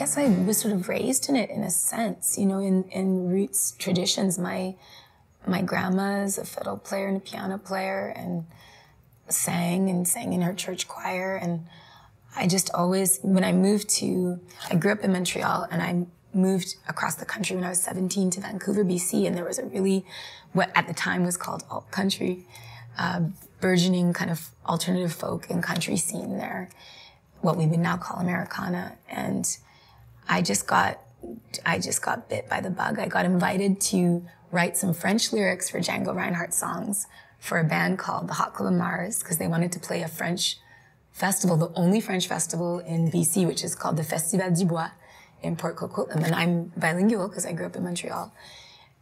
guess I was sort of raised in it in a sense, you know, in roots traditions. My grandma is a fiddle player and a piano player and sang in her church choir. And I just always, when I grew up in Montreal and I moved across the country when I was 17 to Vancouver, BC, and there was a really, what at the time was called alt country, burgeoning kind of alternative folk and country scene there, what we would now call Americana. And I just got bit by the bug. I got invited to write some French lyrics for Django Reinhardt's songs for a band called the Hot Club of Mars, because they wanted to play a French festival, the only French festival in BC, which is called the Festival du Bois in Port Coquitlam. And I'm bilingual because I grew up in Montreal.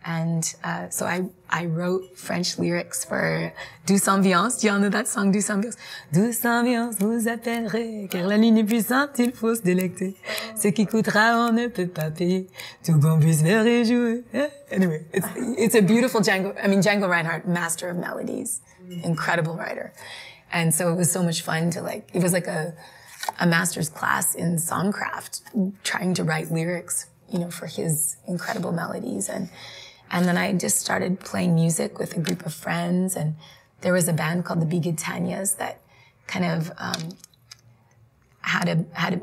And so I wrote French lyrics for Douce Ambiance. Do y'all know that song, Douce Ambiance? Douce Ambiance vous appellerai, car la ligne est puissante, il faut se délecter. Ce qui coûtera, on ne peut pas payer, tout qu'on puisse faire et jouer. Anyway, it's a beautiful Django Reinhardt, master of melodies, incredible writer. And so it was so much fun to it was like a master's class in songcraft, trying to write lyrics, you know, for his incredible melodies. And then I just started playing music with a group of friends, and there was a band called the Bigatanias that kind of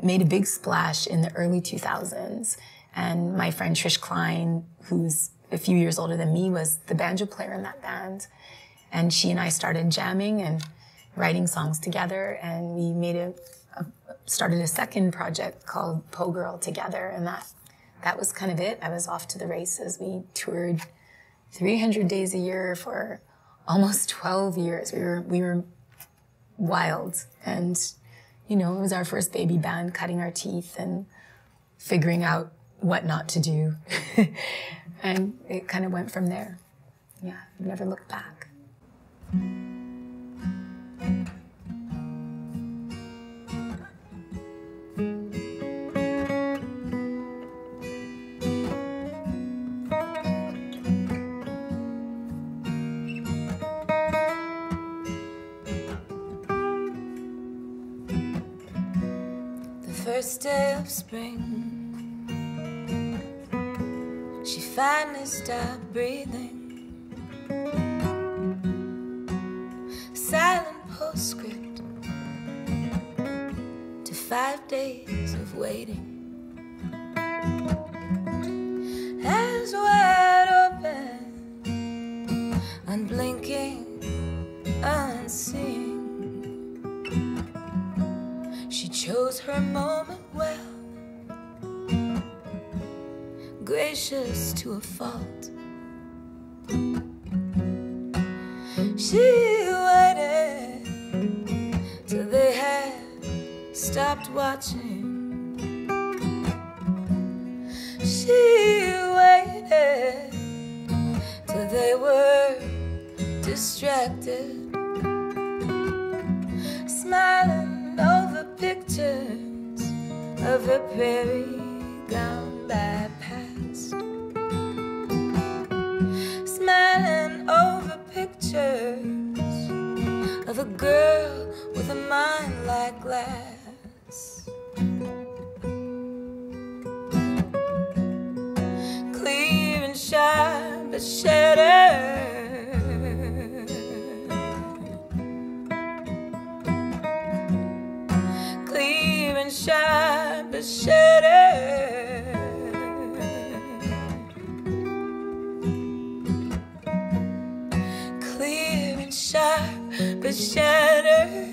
made a big splash in the early 2000s. And my friend Trish Klein, who's a few years older than me, was the banjo player in that band. And she and I started jamming and writing songs together, and we started a second project called Po Girl together, and that was kind of it. I was off to the races. We toured 300 days a year for almost 12 years. We were wild. And, you know, it was our first baby band, cutting our teeth and figuring out what not to do. And it kind of went from there. Yeah, I've never looked back. First day of spring, she finally stopped breathing. Silent postscript to 5 days of waiting. Eyes wide open, unblinking, unseeing. She chose her moment well, gracious to a fault. She waited till they had stopped watching. She waited till they were distracted, smiling over pictures of her prairie gone by past, smiling over pictures of a girl with a mind like glass. Clear and sharp but shattered, sharp but shattered, clear and sharp but shattered.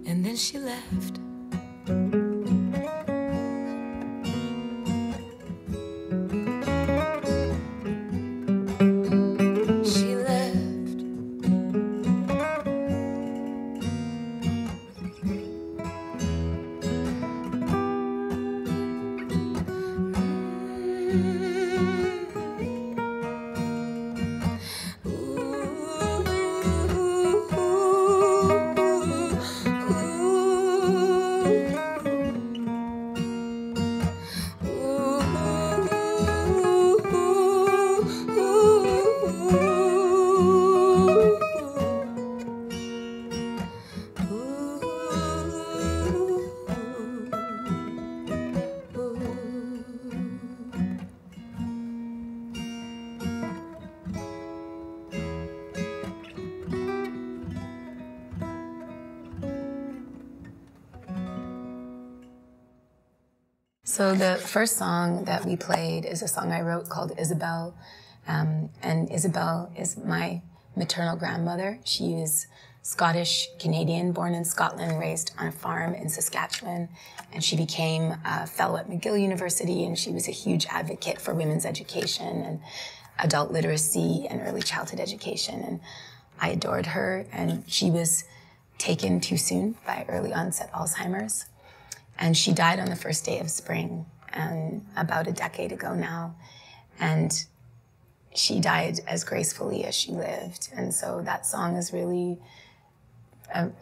And then she left. Ooh. So the first song that we played is a song I wrote called Isabel. And Isabel is my maternal grandmother. She is Scottish-Canadian, born in Scotland, raised on a farm in Saskatchewan. And she became a fellow at McGill University, and she was a huge advocate for women's education and adult literacy and early childhood education. And I adored her, and she was taken too soon by early onset Alzheimer's. And she died on the first day of spring, and about a decade ago now. And she died as gracefully as she lived. And so that song is really an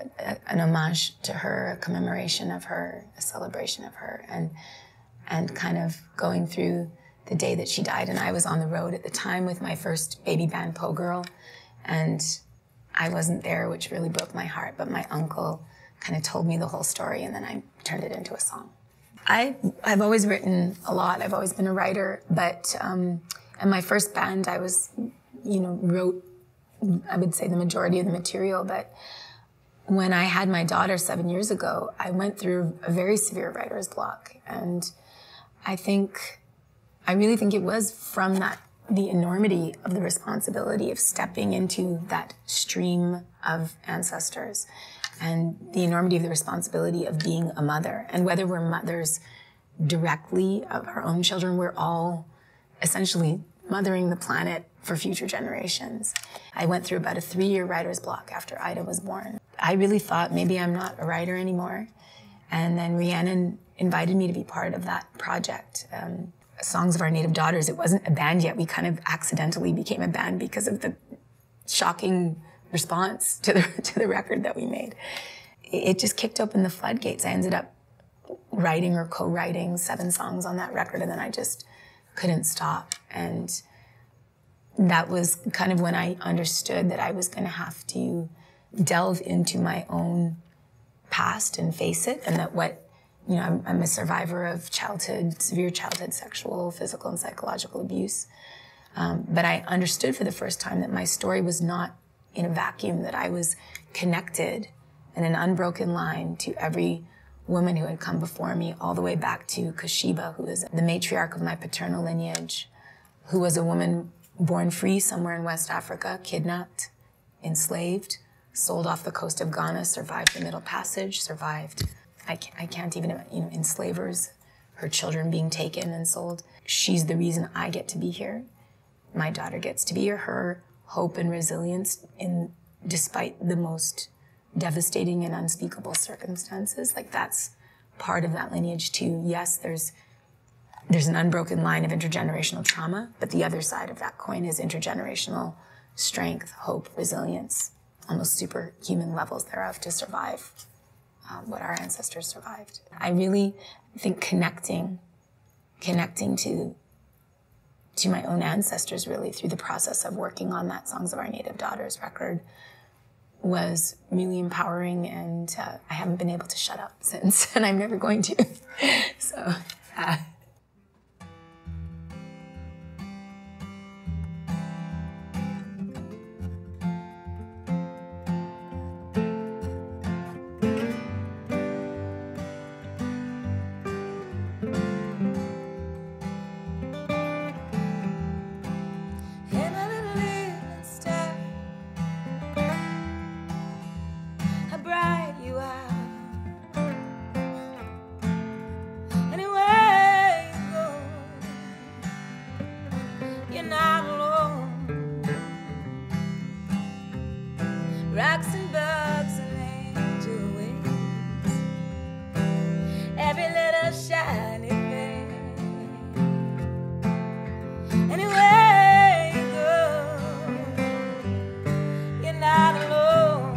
homage to her, a commemoration of her, a celebration of her, and kind of going through the day that she died. And I was on the road at the time with my first baby band, Po Girl, and I wasn't there, which really broke my heart, but my uncle kind of told me the whole story, and then I turned it into a song. I've always written a lot. I've always been a writer, but in my first band, I was, wrote, I would say, the majority of the material. But when I had my daughter 7 years ago, I went through a very severe writer's block, and I really think it was from that, the enormity of the responsibility of stepping into that stream of ancestors, and the enormity of the responsibility of being a mother. And whether we're mothers directly of our own children, we're all essentially mothering the planet for future generations. I went through about a 3-year writer's block after Ida was born. I really thought maybe I'm not a writer anymore. And then Rhiannon invited me to be part of that project. Songs of Our Native Daughters, it wasn't a band yet. We kind of accidentally became a band because of the shocking response to the record that we made. It just kicked open the floodgates. I ended up writing or co-writing 7 songs on that record, and then I just couldn't stop. And that was kind of when I understood that I was going to have to delve into my own past and face it, and that I'm a survivor of severe childhood sexual, physical, and psychological abuse. But I understood for the first time that my story was not in a vacuum, that I was connected in an unbroken line to every woman who had come before me, all the way back to Kashiba, who is the matriarch of my paternal lineage, who was a woman born free somewhere in West Africa, kidnapped, enslaved, sold off the coast of Ghana, survived the Middle Passage, survived, I can't even, enslavers, her children being taken and sold. She's the reason I get to be here. My daughter gets to be here. Her hope and resilience despite the most devastating and unspeakable circumstances, that's part of that lineage too. Yes, there's an unbroken line of intergenerational trauma, but the other side of that coin is intergenerational strength, hope, resilience, almost superhuman levels thereof to survive what our ancestors survived. I really think connecting to my own ancestors, really, through the process of working on that Songs of Our Native Daughters record was really empowering, and I haven't been able to shut up since, and I'm never going to. So, rocks and bugs and angel wings, every little shiny thing. Anywhere you go, you're not alone.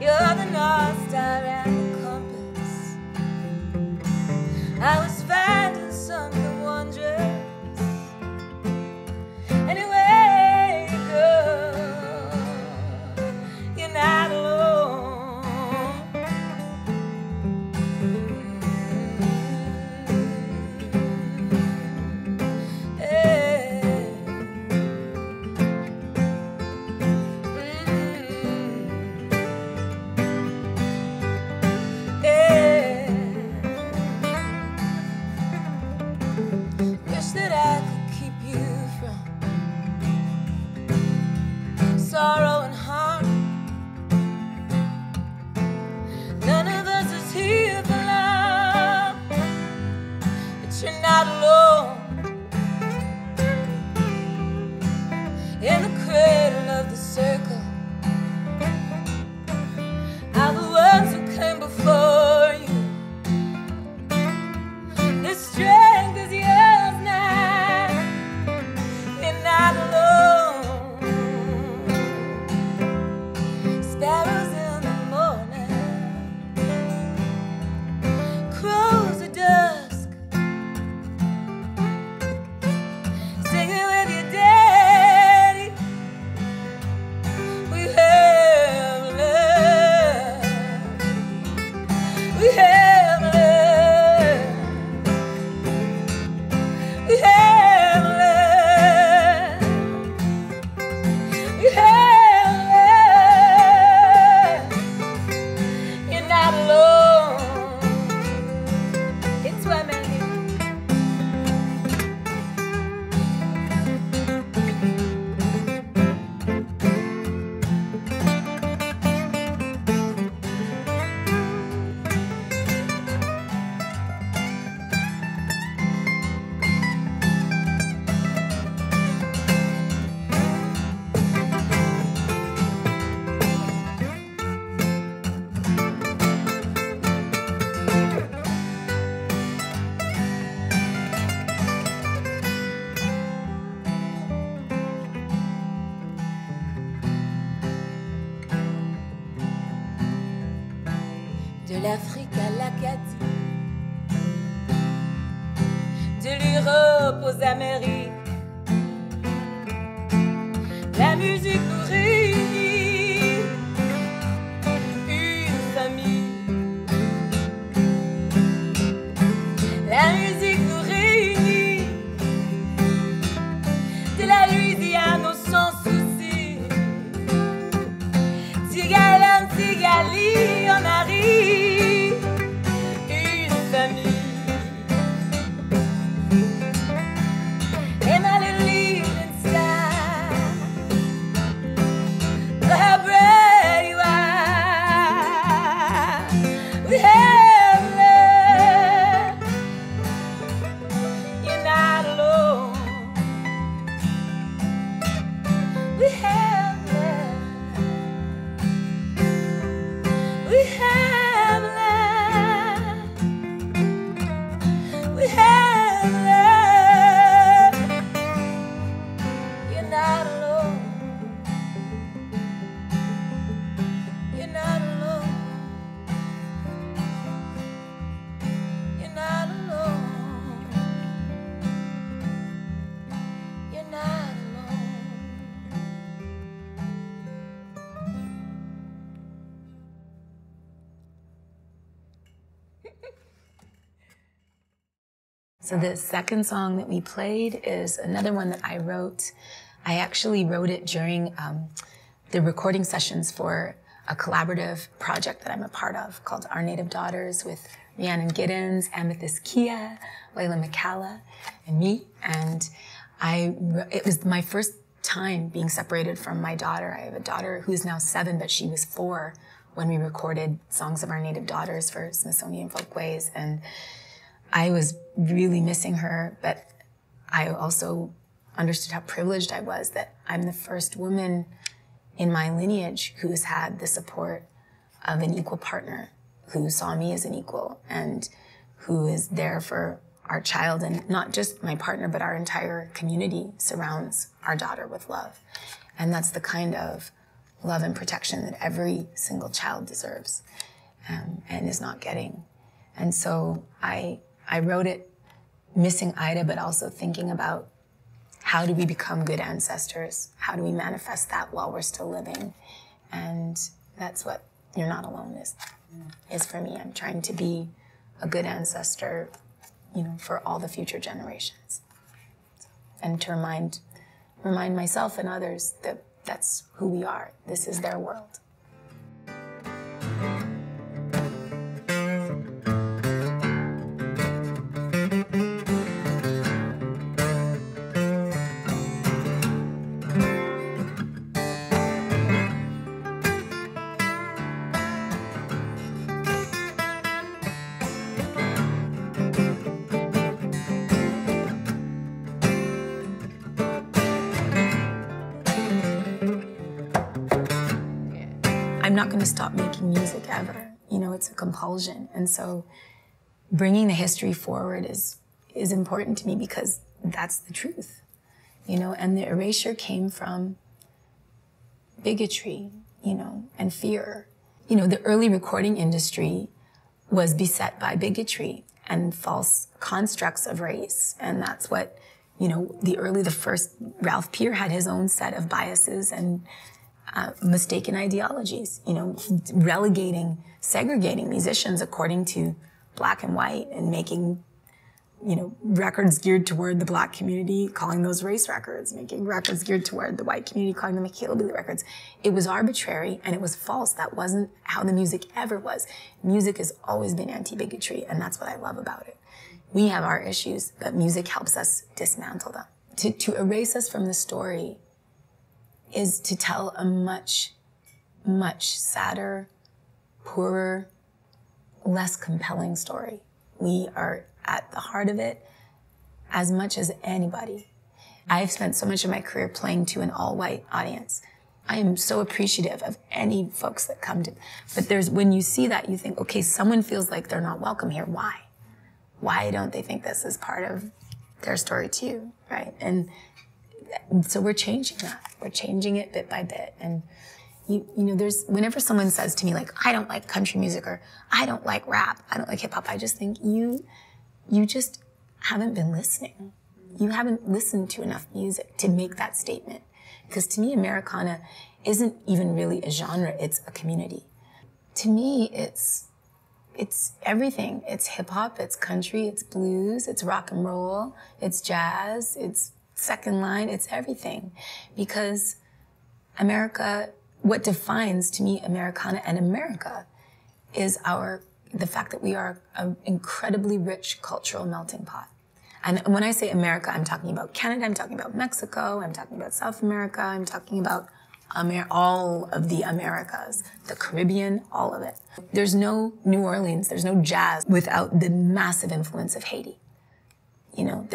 You're the North Star and the compass. I was finding something one wish that I could keep you from sorrow and harm. None of us is here for love, but you're not alone. In the cradle of the circle are the ones who came before you. The strength is yours now. You're not alone. Sparrows in the morning, crows at dusk, singing with your daddy. We have love. We have love. We have love. We have love. You're not alone. It's what Mandy. De l'Afrique à l'Acadie, de l'Europe aux Amériques, la musique nous réunit, une famille. La musique nous réunit, de la Louisiane au sans souci, Tigalam, Tigali, on arrive, une famille. And all it lives inside, how bright you are. We have love. You're not alone. We have love. We have love. We have love. You're not alone. You're not alone. You're not alone. You're not alone. So the second song that we played is another one that I wrote. I actually wrote it during the recording sessions for a collaborative project that I'm a part of called Our Native Daughters with Rhiannon Giddens, Amethyst Kia, Layla McCalla, and me. And it was my first time being separated from my daughter. I have a daughter who's now 7, but she was 4 when we recorded Songs of Our Native Daughters for Smithsonian Folkways. And I was really missing her, but I also understood how privileged I was that I'm the first woman in my lineage who's had the support of an equal partner who saw me as an equal and who is there for our child. And not just my partner, but our entire community surrounds our daughter with love. And that's the kind of love and protection that every single child deserves and is not getting. And so I wrote it missing Ida, but also thinking about how do we become good ancestors? How do we manifest that while we're still living? And that's what You're Not Alone is for me. I'm trying to be a good ancestor, for all the future generations. And to remind myself and others that that's who we are. This is their world. I'm not going to stop making music ever. You know, it's a compulsion. And so bringing the history forward is important to me because that's the truth, you know, and the erasure came from bigotry, you know, and fear. You know, the early recording industry was beset by bigotry and false constructs of race. And that's what, you know, the first Ralph Peer had his own set of biases and mistaken ideologies, you know, segregating musicians according to black and white and making, you know, records geared toward the black community, calling those race records, making records geared toward the white community, calling them hillbilly records. It was arbitrary and it was false. That wasn't how the music ever was. Music has always been anti-bigotry, and that's what I love about it. We have our issues, but music helps us dismantle them. To erase us from the story is to tell a much, much sadder, poorer, less compelling story. We are at the heart of it as much as anybody. I've spent so much of my career playing to an all-white audience. I am so appreciative of any folks that come to, but when you see that, you think, okay, someone feels like they're not welcome here. Why? Why don't they think this is part of their story too, right? And so we're changing that. We're changing it bit by bit. And you know, whenever someone says to me, like, I don't like country music, or I don't like rap, I don't like hip hop, I just think you just haven't been listening. You haven't listened to enough music to make that statement. Because to me, Americana isn't even really a genre, it's a community. To me, it's everything. It's hip hop, it's country, it's blues, it's rock and roll, it's jazz, it's second line, it's everything. Because America, what defines to me Americana and America is the fact that we are an incredibly rich cultural melting pot. And when I say America, I'm talking about Canada, I'm talking about Mexico, I'm talking about South America, I'm talking about all of the Americas, the Caribbean, all of it. There's no New Orleans, there's no jazz without the massive influence of Haiti. You know,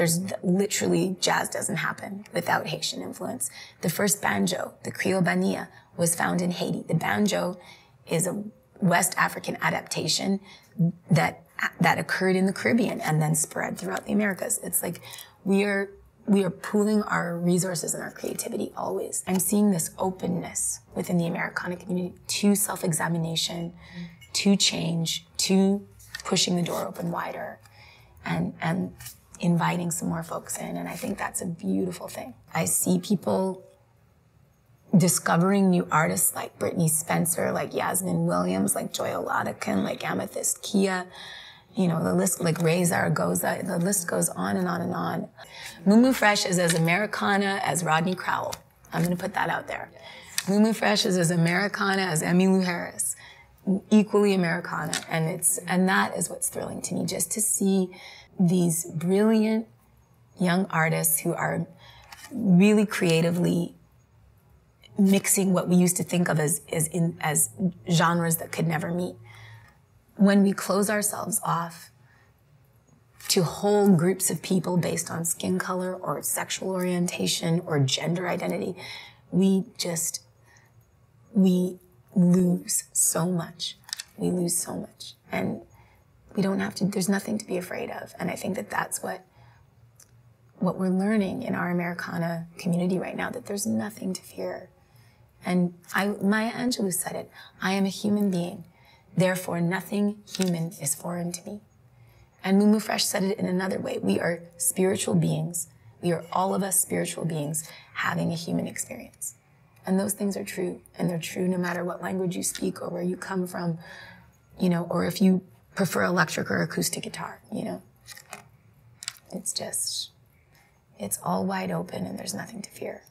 literally jazz doesn't happen without Haitian influence. The first banjo, the Creole banilla, was found in Haiti. The banjo is a West African adaptation that occurred in the Caribbean and then spread throughout the Americas. It's like we are pooling our resources and our creativity always. I'm seeing this openness within the Americana community to self-examination, to change, to pushing the door open wider, and inviting some more folks in. And I think that's a beautiful thing. I see people discovering new artists like Brittany Spencer, like Yasmin Williams, like Joy Oladikin, like Amethyst Kia, you know, the list, like Ray Zaragoza, the list goes on and on and on. Mumu Fresh is as Americana as Rodney Crowell. I'm going to put that out there. Mumu Fresh is as Americana as Emmylou Harris. Equally Americana. And that is what's thrilling to me, just to see these brilliant young artists who are really creatively mixing what we used to think of as genres that could never meet. When we close ourselves off to whole groups of people based on skin color or sexual orientation or gender identity, we lose so much. We lose so much. And we don't have to, there's nothing to be afraid of. And I think that that's what we're learning in our Americana community right now, that there's nothing to fear. And Maya Angelou said it, I am a human being, therefore nothing human is foreign to me. And Mumu Fresh said it in another way, we are spiritual beings. We are all of us spiritual beings having a human experience. And those things are true, and they're true no matter what language you speak or where you come from, you know, or if you prefer electric or acoustic guitar, you know. It's all wide open and there's nothing to fear.